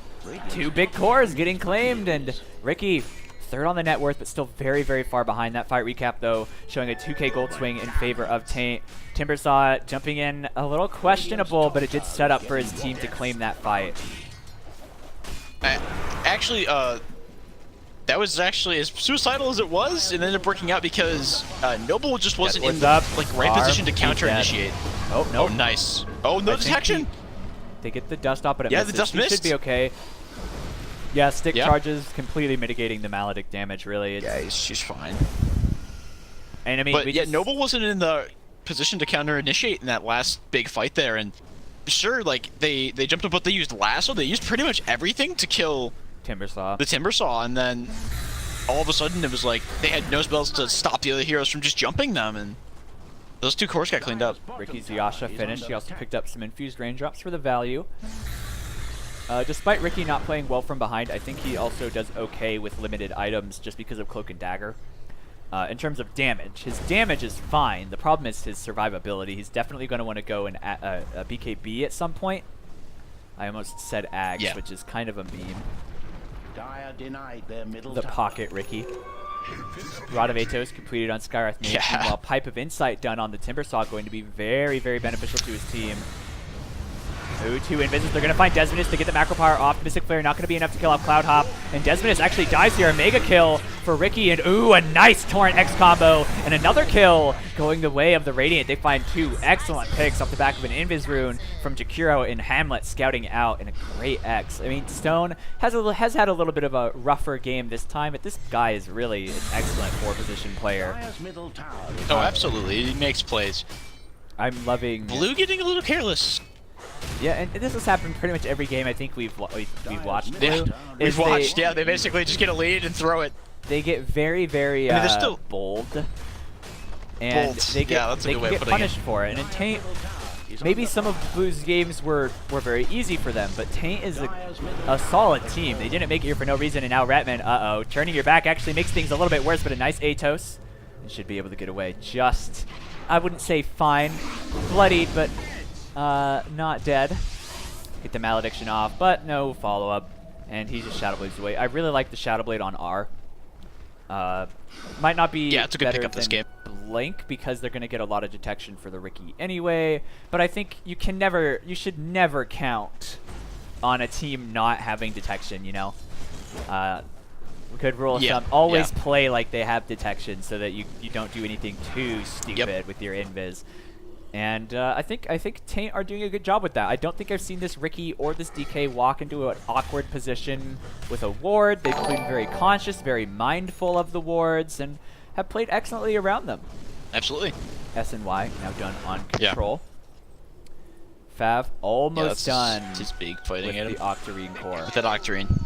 2 big cores getting claimed, and Ricky third on the net worth, but still very, very far behind. That fight recap, though, showing a 2K gold swing in favor of Taint. Timbersaw jumping in a little questionable, but it did set up for his team to claim that fight. Actually, that was actually as suicidal as it was. It ended up working out because Noble just wasn't in the right position to counter initiate. Oh, no. Oh, nice. Oh, no detection. They get the dust off, but it misses. The dust missed. Should be okay. Yeah, stick charges completely mitigating the Maledict damage, really. She's fine. And I mean, but Noble wasn't in the position to counter initiate in that last big fight there, and sure, like they jumped up, but they used lasso. They used pretty much everything to kill Timbersaw. The Timbersaw, and then all of a sudden it was like they had no spells to stop the other heroes from just jumping them, and those 2 cores got cleaned up. Ricky's Yasha finished. He also picked up some infused raindrops for the value. Despite Ricky not playing well from behind, I think he also does okay with limited items just because of Cloak and Dagger. In terms of damage, his damage is fine. The problem is his survivability. He's definitely going to want to go in a BKB at some point. I almost said Ags, which is kind of a meme. The pocket Ricky. Rod of Atos completed on Skywrath Mage, while Pipe of Insight done on the Timbersaw going to be very, very beneficial to his team. Ooh, 2 invis. They're going to find Desmondus to get the Macro Power off. Mystic Flare not going to be enough to kill off Cloud Hop. And Desmondus actually dies here. A mega kill for Ricky. And ooh, a nice Torrent X combo. And another kill going the way of the Radiant. They find 2 excellent picks off the back of an Invis rune from Jakiro and Hamlet scouting out in a great X. I mean, Stone has had a little bit of a rougher game this time, but this guy is really an excellent 4-position player. Oh, absolutely. He makes plays. I'm loving... Blue getting a little careless. Yeah, and this has happened pretty much every game I think we've watched. Yeah, we've watched. They basically just get a lead and throw it. They get very, very they're still bold and Bolt. they get, Yeah, that's a they good can way of get putting it. punished for it. And in Taint, maybe some of Blue's games were very easy for them, but Taint is a solid team. They didn't make it here for no reason, and now Ratman, turning your back actually makes things a little bit worse, but a nice Atos. And should be able to get away just, I wouldn't say fine, bloodied, but not dead. Get the Malediction off, but no follow-up, and he just Shadow Blades away. I really like the Shadow Blade on R. Might not be it's a good better pickup this than game. Blink because they're going to get a lot of detection for the Riki anyway, but I think you should never count on a team not having detection, you know? Good rule of thumb, always play like they have detection so that you don't do anything too stupid with your invis. And I think Taint are doing a good job with that. I don't think I've seen this Riki or this DK walk into an awkward position with a ward. They've been very conscious, very mindful of the wards, and have played excellently around them. Absolutely. SNY now done on control. Fav almost done His big fighting with at the him. Octarine core. With that Octarine.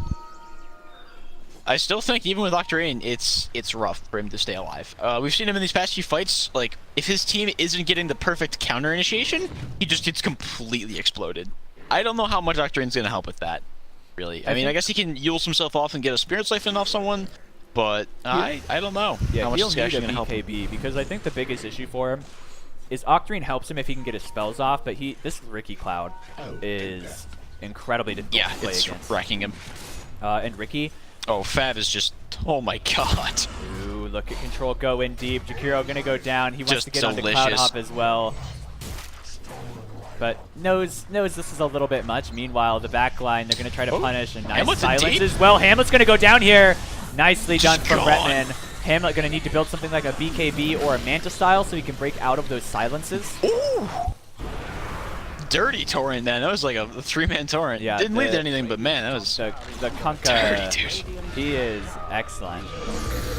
I still think even with Octarine, it's rough for him to stay alive. We've seen him in these past few fights. Like, if his team isn't getting the perfect counter initiation, he just gets completely exploded. I don't know how much Octarine's going to help with that, really. I mean, I guess he can Eul's himself off and get a Spirit Siphon off someone, but I don't know how much he'll this need actually a going to help him. BKB because I think the biggest issue for him is Octarine helps him if he can get his spells off, but this Riki Cloud is incredibly difficult to play it's against. wrecking him. And Riki. Oh, Fav is just, oh my god. Ooh, look at control go in deep. Jakiro gonna go down. He wants Just to get on the delicious. Cloud Hop as well. But knows this is a little bit much. Meanwhile, the back line, they're gonna try to punish, and nice Hamlet's in silence deep. as well. Hamlet's gonna go down here. Nicely done Just from gone. Bretman. Hamlet gonna need to build something like a BKB or a Manta style so he can break out of those silences. Ooh! Dirty torrent, man. That was like a 3-man torrent. Yeah, Didn't lead to anything, but man, that was The Kunkka, dirty, dude. he is excellent.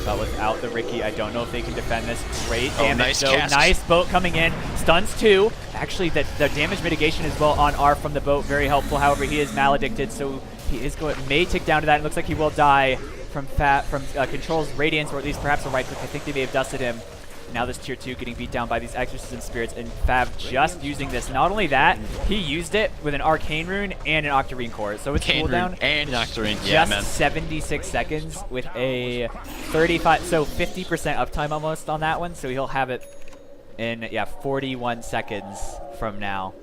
But without the Riki, I don't know if they can defend this. Great Oh, damage, nice though. cast. Nice boat coming in. Stuns 2. Actually, the damage mitigation as well on R from the boat, very helpful. However, he is maledicted, so he is may tick down to that. It looks like he will die from Control's Radiance, or at least perhaps a right click. I think they may have dusted him. Now this tier 2 getting beat down by these Exorcism Spirits, and Fav just using this. Not only that, he used it with an Arcane Rune and an Octarine Core. So it's cooldown and an Octarine. just Yeah, man. 76 seconds with a 35, so 50% uptime almost on that one. So he'll have it in 41 seconds from now.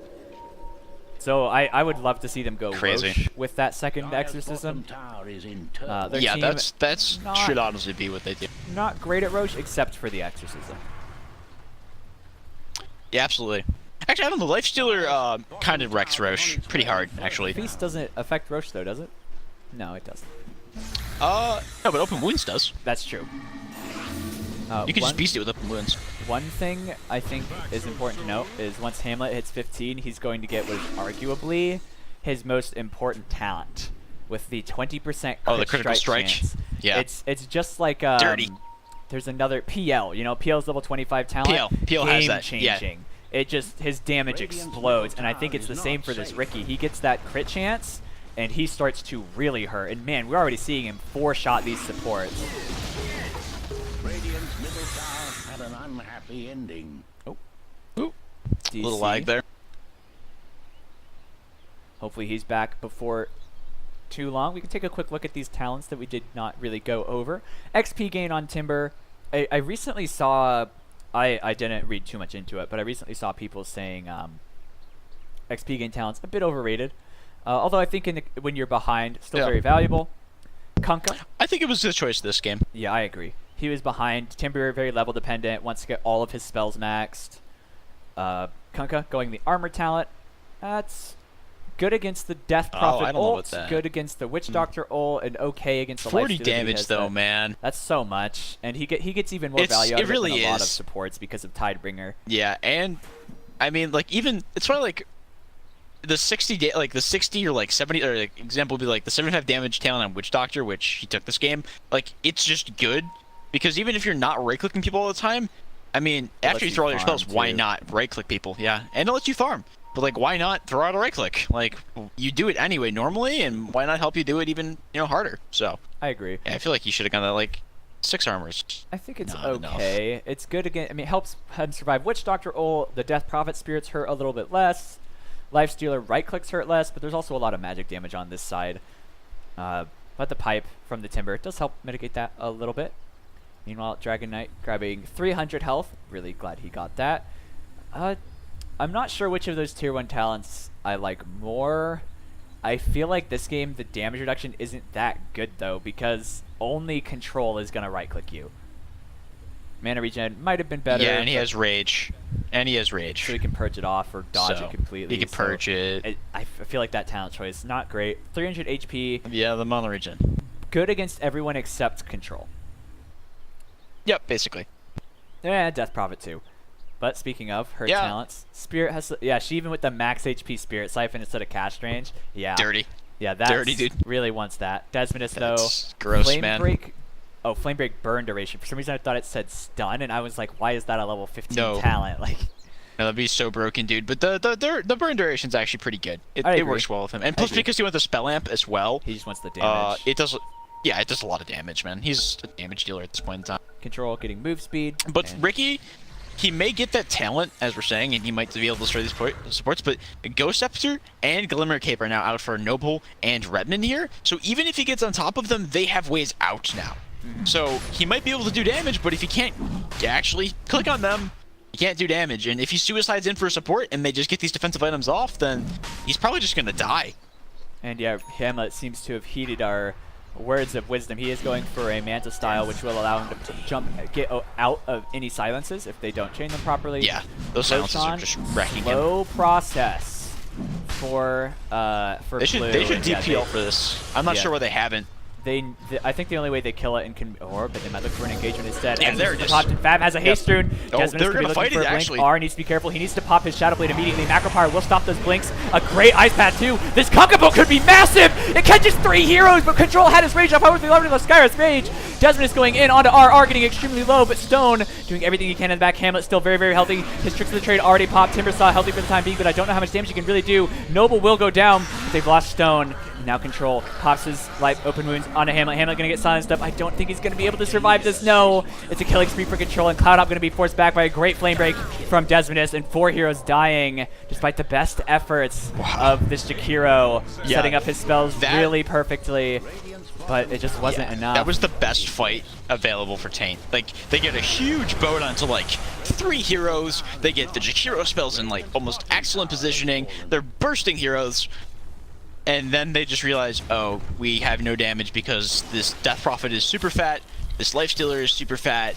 So I would love to see them go Crazy. Roche with that second Exorcism. Their Yeah, team that's not- should honestly be what they do. not great at Roche except for the Exorcism. Yeah, absolutely. Actually, I don't know. Lifestealer kind of wrecks Roche pretty hard, actually. Feast doesn't affect Roche though, does it? No, it doesn't. No, but Open Wounds does. That's true. You can one, just beast it with Open Wounds. One thing I think is important to note is once Hamlet hits 15, he's going to get what is arguably his most important talent with the 20% The critical strike. chance. Yeah. It's just like Dirty. There's another PL. You know, PL's level 25 talent. PL has that, yeah. Game-changing. It just his damage explodes, and I think it's the same for this Riki. He gets that crit chance, and he starts to really hurt. And man, we're already seeing him 4-shot these supports. Radiant's middle tower had an unhappy ending. Ooh. DC. Little lag there. Hopefully he's back before too long. We can take a quick look at these talents that we did not really go over. XP gain on Timber. I recently saw, I didn't read too much into it, but I recently saw people saying XP gain talents a bit overrated. Although I think when you're behind, still very valuable. Kunkka. I think it was the choice this game. Yeah, I agree. He was behind. Timber, very level dependent, wants to get all of his spells maxed. Kunkka going the armor talent. That's good against the Death Prophet I don't know about ult, that. good against the Witch Doctor ult, and okay against the 40 Lifestealer that he damage has though, there. man. That's so much, and he gets even more value out It of really it than a lot of is. supports because of Tidebringer. Yeah, and I mean, like, even it's probably like the 60 like the 60 or like 70, or like, example would be like the 75 damage talent on Witch Doctor, which he took this game. Like, it's just good because even if you're not right clicking people all the time, I mean, after you you throw all your farm, spells, why too. not right click people? Yeah, and it lets you farm. But like, why not throw out a right click? Like, you do it anyway normally, and why not help you do it even harder? So I agree. yeah, I feel like he should have gone that. Like, 6 armors. I think it's Not enough. okay. It's good again. I mean, it helps him survive. Witch Doctor ult, the Death Prophet spirits hurt a little bit less. Life Stealer right clicks hurt less, but there's also a lot of magic damage on this side. But the pipe from the Timber does help mitigate that a little bit. Meanwhile, Dragon Knight grabbing 300 health. Really glad he got that. I'm not sure which of those tier 1 talents I like more. I feel like this game, the damage reduction isn't that good though, because only Control is going to right click you. Mana regen might have been better. Yeah, and he has Rage. So he can purge it off or dodge it completely. He can purge it. I feel like that talent choice, not great. 300 HP. Yeah, the mana regen. Good against everyone except Control. Yep, basically. Yeah, Death Prophet too. But speaking of her talents, Spirit has, she even with the max HP Spirit Siphon instead of Cast Range. Yeah. Dirty. Yeah, that's dirty, dude. Really wants that. Desmondus That's though. gross, Flame man. Break. Oh, Flame Break burn duration. For some reason I thought it said stun, and I was like, why is that a level 15 talent? Like, no, that'd be so broken, dude. But the burn duration's actually pretty good. It works well with him, and plus because he went the spell amp as well. He just wants the damage. It does a lot of damage, man. He's a damage dealer at this point in time. Control getting move speed. But Ricky, he may get that talent, as we're saying, and he might be able to destroy these supports, but Ghost Scepter and Glimmer Cape are now out for Noble and Redmond here, so even if he gets on top of them, they have ways out now. So he might be able to do damage, but if he can't actually click on them, he can't do damage, and if he suicides in for support and they just get these defensive items off, then he's probably just going to die. And yeah, Hamlet seems to have heeded our words of wisdom. He is going for a Manta style, which will allow him to get out of any silences if they don't chain them properly. Yeah, those silences are just wrecking him. Slow process for they should Blue. DPL for this. I'm not sure why they haven't. I think the only way they kill it and can, but they might look for an engagement instead. Yeah, there it is. Fab has a haste rune. They're gonna fight it actually. R needs to be careful. He needs to pop his Shadow Blade immediately. Macro Power will stop those blinks. A great Ice Path too. This Kunkabo could be massive. It catches 3 heroes, but Control had his rage off. However, the level of Skyr's rage. Desmond is going in onto R getting extremely low, but Stone doing everything he can in the back. Hamlet still very, very healthy. His Tricks of the Trade already popped. Timbersaw healthy for the time being, but I don't know how much damage he can really do. Noble will go down, but they've lost Stone. Now Control pops his life open wounds onto Hamlet. Hamlet gonna get silenced up. I don't think he's gonna be able to survive this. No, it's a killing spree for Control, and Cloud Hop gonna be forced back by a great flame break from Desmondus, and 4 heroes dying despite the best efforts of this Jakiro setting up his spells really perfectly. But it just wasn't enough. That was the best fight available for Taint. Like, they get a huge boat onto like 3 heroes. They get the Jakiro spells in like almost excellent positioning. They're bursting heroes. And then they just realize, oh, we have no damage because this Death Prophet is super fat, this Life Stealer is super fat,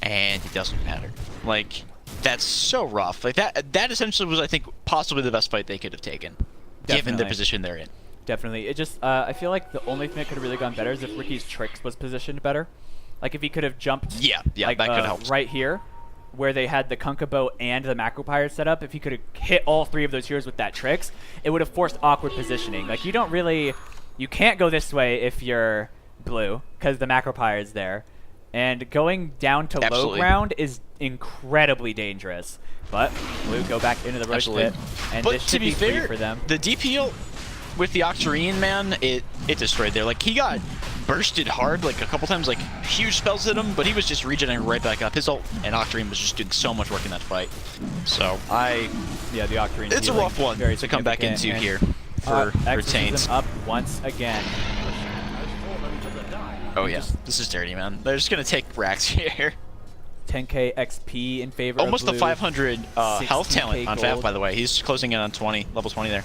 and it doesn't matter. Like, that's so rough. Like, that essentially was, I think, possibly the best fight they could have taken, given the position they're in. Definitely. It just, I feel like the only thing that could have really gone better is if Ricky's Tricks was positioned better. Like, if he could have jumped like, that could help. Right here, where they had the Kunkabo and the Macro Pirate set up, if he could have hit all 3 of those heroes with that Tricks, it would have forced awkward positioning. Like, you can't go this way if you're blue, because the Macro Pirate's there. And going down to low ground is incredibly dangerous. But blue go back into the Roach Pit, and this should be free for them. The DPL with the Octarine, man, it destroyed there. Like, he got bursted hard like a couple times, like huge spells hit him, but he was just regenerating right back up. His ult and Octarine was just doing so much work in that fight. So the Octarine, it's a rough one to come back into here for Taint. Up once again. Oh yeah, this is dirty, man. They're just gonna take racks here. 10k XP in favor almost of blue. the 500 health talent on Fab, gold. by the way. He's closing in on 20, level 20 there.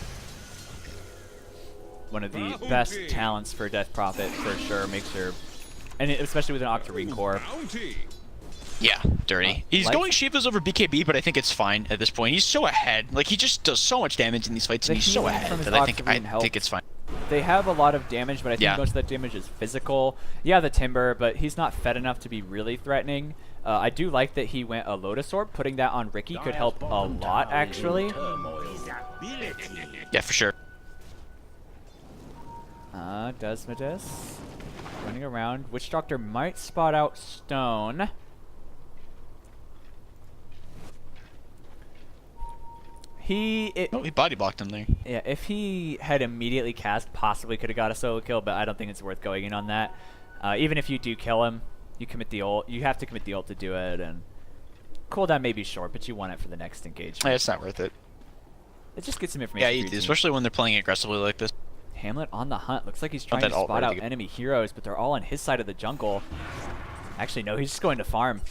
One of the best talents for Death Prophet, for sure. Makes sure, and especially with an Octarine core. Yeah, dirty. He's going Shivas over BKB, but I think it's fine at this point. He's so ahead. Like, he just does so much damage in these fights, and he's so ahead that I think it's fine. They have a lot of damage, but I think most of that damage is physical. Yeah, the Timber, but he's not fed enough to be really threatening. I do like that he went a Lotus Orb. Putting that on Ricky could help a lot, actually. Yeah, for sure. Desmodus running around. Witch Doctor might spot out Stone. He body blocked him there. Yeah, if he had immediately cast, possibly could have got a solo kill, but I don't think it's worth going in on that. Even if you do kill him, You commit the ult. You have to commit the ult to do it, and cooldown may be short, but you want it for the next engagement. Yeah, it's not worth it. It just gets some Yeah, information. you for do, your team. especially when they're playing aggressively like this. Hamlet on the hunt. Looks like he's trying that to ult spot ready out to go. enemy heroes, but they're all on his side of the jungle. Actually, no, he's just going to farm.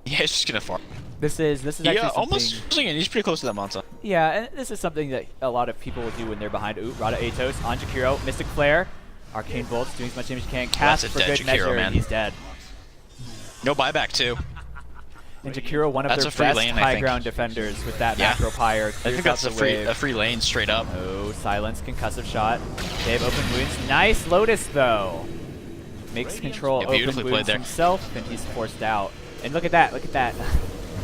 Yeah, it's just gonna farm. This is actually Yeah, something. almost. He's pretty close to that Monza. Yeah, and this is something that a lot of people will do when they're behind. Ooh, Rada Atos on Jakiro, Mystic Flare, Arcane Bolts, doing as much damage as he can. Cast That's a for dead good Jakiro, measure, man. and he's dead. No buyback too. And Jakiro, one of That's their a free best lane, I high think. ground defenders with that Yeah. macro pyre. I clears think that's out a the free wave. lane straight up. Oh, silence, concussive shot. They have open wounds. Nice Lotus though. Makes control Yeah, open beautifully played wounds there. himself, and he's forced out. And look at that, look at that.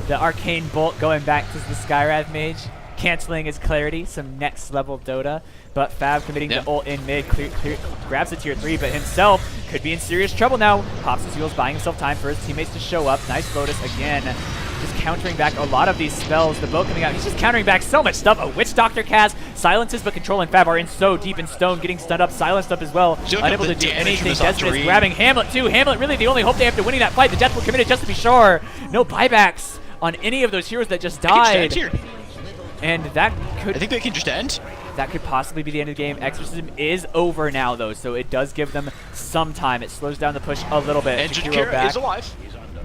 The Arcane Bolt going back to the Skywrath Mage, canceling his clarity, some next level Dota. But Fab committing Yeah. the ult in mid, grabs a tier 3, but himself could be in serious trouble now. Pops his heals, buying himself time for his teammates to show up. Nice Lotus again. Just countering back a lot of these spells. The bow coming out. He's just countering back so much stuff. A Witch Doctor cast, silences, but Control and Fab are in so deep in stone, getting stunned up, silenced up as well. Look at Unable the to do damage from anything. this Desmond is Octarine. grabbing Hamlet too. Hamlet really the only hope they have to winning that fight. The death were committed just to be sure. No buybacks on any of those heroes that just They can just died. end here. And that I could think they can just end. possibly be the end of the game. Exorcism is over now though, so it does give them some time. It slows down the push a little bit. And Jakiro Jakiro is alive.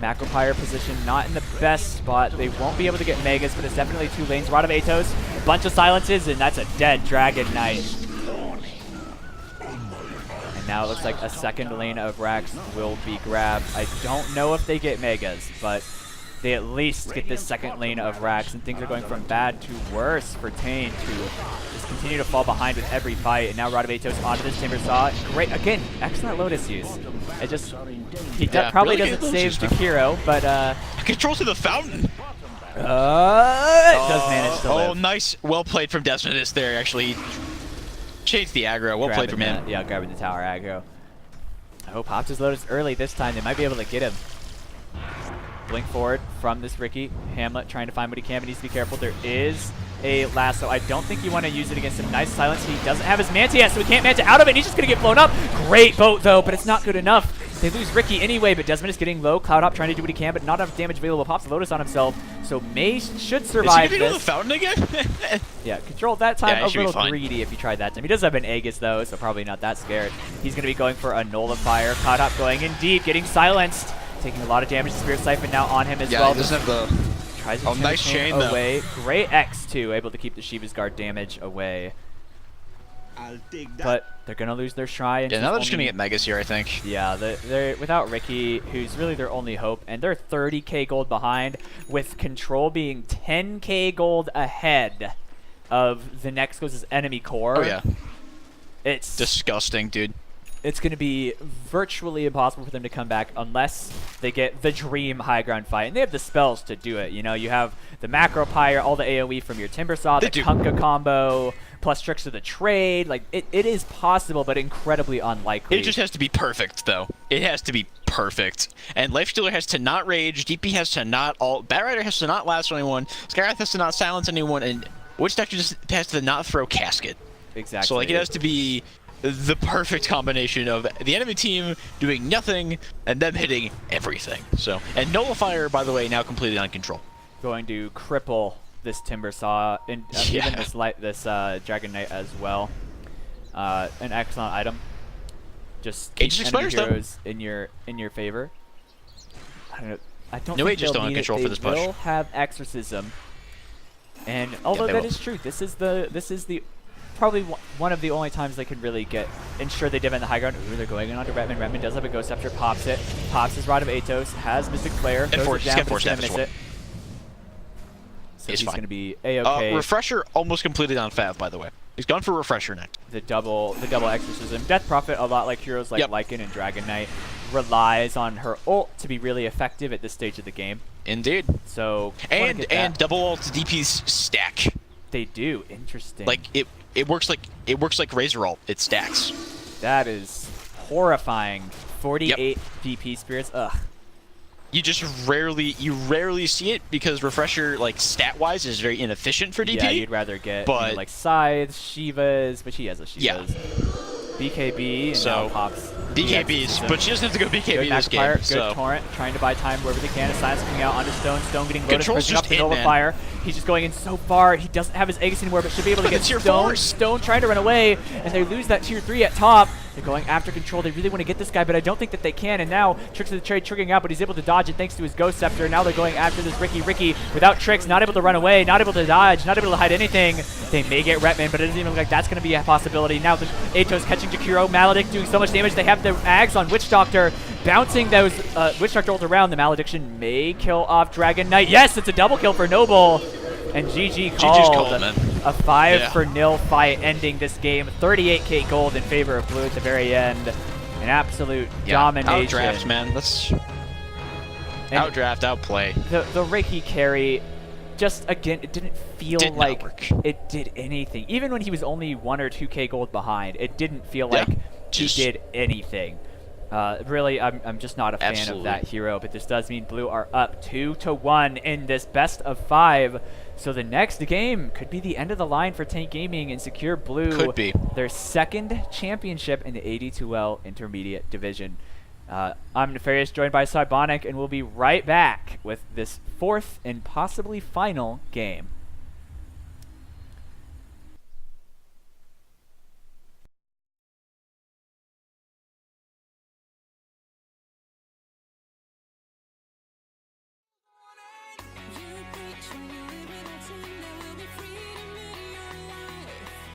Macro Pyre position not in the best spot. They won't be able to get Megas, but it's definitely 2 lanes. Rod of Atos, a bunch of silences, and that's a dead Dragon Knight. And now it looks like a second lane of Rax will be grabbed. I don't know if they get Megas, but they at least get this second lane of Rax, and things are going from bad to worse for Taint, who just continue to fall behind with every fight. And now Rod of Atos onto this Timber Saw. Great, again, excellent Lotus use. It just, he probably really doesn't good save Lotus use, Jakiro, but Control to the fountain. it does manage to live. Oh, nice. Well played from Desmondus there, actually. Changed the aggro. Well played from him. Yeah, grabbing the tower aggro. I hope Hops his Lotus early this time. They might be able to get him. Blink forward from this Ricky. Hamlet trying to find what he can, but needs to be careful. There is a lasso. I don't think you want to use it against him. Nice silence. He doesn't have his Manta yet, so he can't Manta out of it. He's just going to get blown up. Great boat, though, but it's not good enough. They lose Ricky anyway, but Desmond is getting low. Cloud Hop trying to do what he can, but not enough damage available. Pops the Lotus on himself, so May should survive Is he going to do the this. fountain again? Yeah, Control that time Yeah, he a should be little fine. greedy if you tried that time. He does have an Aegis though, so probably not that scared. He's going to be going for a Nullifier. Cloud Hop going in deep, getting silenced. Taking a lot of damage. Spirit Siphon now on him as Yeah, well. he doesn't have the... Tries to Oh, turn nice the chain, though. away. Great X2, able to keep the Shiva's Guard damage away. But they're going to lose their Shrine. Yeah, now they're just only- going to get Megas here, I think. Yeah, they're without Ricky, who's really their only hope, and they're 30k gold behind, with Control being 10k gold ahead of the next goes enemy core. Oh, yeah. It's Disgusting, dude. it's going to be virtually impossible for them to come back unless they get the dream high ground fight. And they have the spells to do it. You know, you have the Macro Pyre, all the AoE from your Timber Saw, They the do. Kunkka combo, plus tricks of the trade. Like, it is possible, but incredibly unlikely. It just has to be perfect, though. It has to be perfect. And Lifestealer has to not rage, DP has to not ult, Batrider has to not last anyone, Skywrath has to not silence anyone, and Witch Doctor just has to not throw Casket. Exactly. So, like, it has to be the perfect combination of the enemy team doing nothing and them hitting everything. So, and Nullifier, by the way, now completely on control. Going to cripple this Timber Saw, and Yeah. even this Dragon Knight as well. An excellent item. Just keep Aegis enemy expires, though. heroes in your favor. I don't No think Aegis they'll still on need control it. for this They push. will have Exorcism, and although they that will. is true, this is the probably one of the only times they can really ensure they defend the high ground. Ooh, they're going in onto Redmond. Redmond does have a Ghost Scepter, pops it, pops his Rod of Atos, has Mystic Flare, throws Force- it down, get but he's Force gonna Staff as miss well. it. So He's he's fine. going to be A-okay. Refresher almost completed on Fav, by the way. He's gone for Refresher next. The double Exorcism. Death Prophet, a lot like heroes like Yep. Lycan and Dragon Knight, relies on her ult to be really effective at this stage of the game. Indeed. So wanna And get that. double ult DP's stack. They do. Interesting. Like it works like Razor ult. It stacks. That is horrifying. 48 DP spirits. Ugh. You just rarely see it because Refresher, like, stat-wise, is very inefficient for DP. Yeah, you'd rather get but- like Scythes, Shivas, but she has a Shivas. Yeah. BKB and So, now pops. BKBs, but she doesn't have to go BKB Good this game. Magnifier, good So. Torrent, trying to buy time wherever they can. A Silence coming out onto Stone. Stone getting loaded, Control's pushing up just the in, Nova man. Fire. He's just going in so far. He doesn't have his Aegis anymore, but should be able to But get it's tier Stone. fours. Stone trying to run away, and they lose that tier 3 at top. They're going after Control. They really want to get this guy, but I don't think that they can. And now Tricks of the Trade triggering out, but he's able to dodge it thanks to his Ghost Scepter. Now they're going after this Ricky. Ricky without Tricks, not able to run away, not able to dodge, not able to hide anything. They may get Retman, but it doesn't even look like that's going to be a possibility. Now the Atos catching Jakiro. Maledict doing so much damage. They have the Ags on Witch Doctor, bouncing those Witch Doctor ult around. The Malediction may kill off Dragon Knight. Yes, it's a double kill for Noble. And GG called. GG's called, man. A 5-0 fight ending this game. 38k gold in favor of Blue at the very end. An absolute domination. Outdraft, man. Let's outdraft, outplay. The Ricky carry, just again, it didn't feel Did not like work. it did anything. Even when he was only 1 or 2k gold behind, it didn't feel like he just- did anything. Really, I'm just not a fan of that hero, but this does mean Blue are up 2-1 in this best of 5. So the next game could be the end of the line for Taint Gaming and secure Blue Could be. their second championship in the AD2L Intermediate Division. I'm Nefarious, joined by Cybonic, and we'll be right back with this 4th and possibly final game.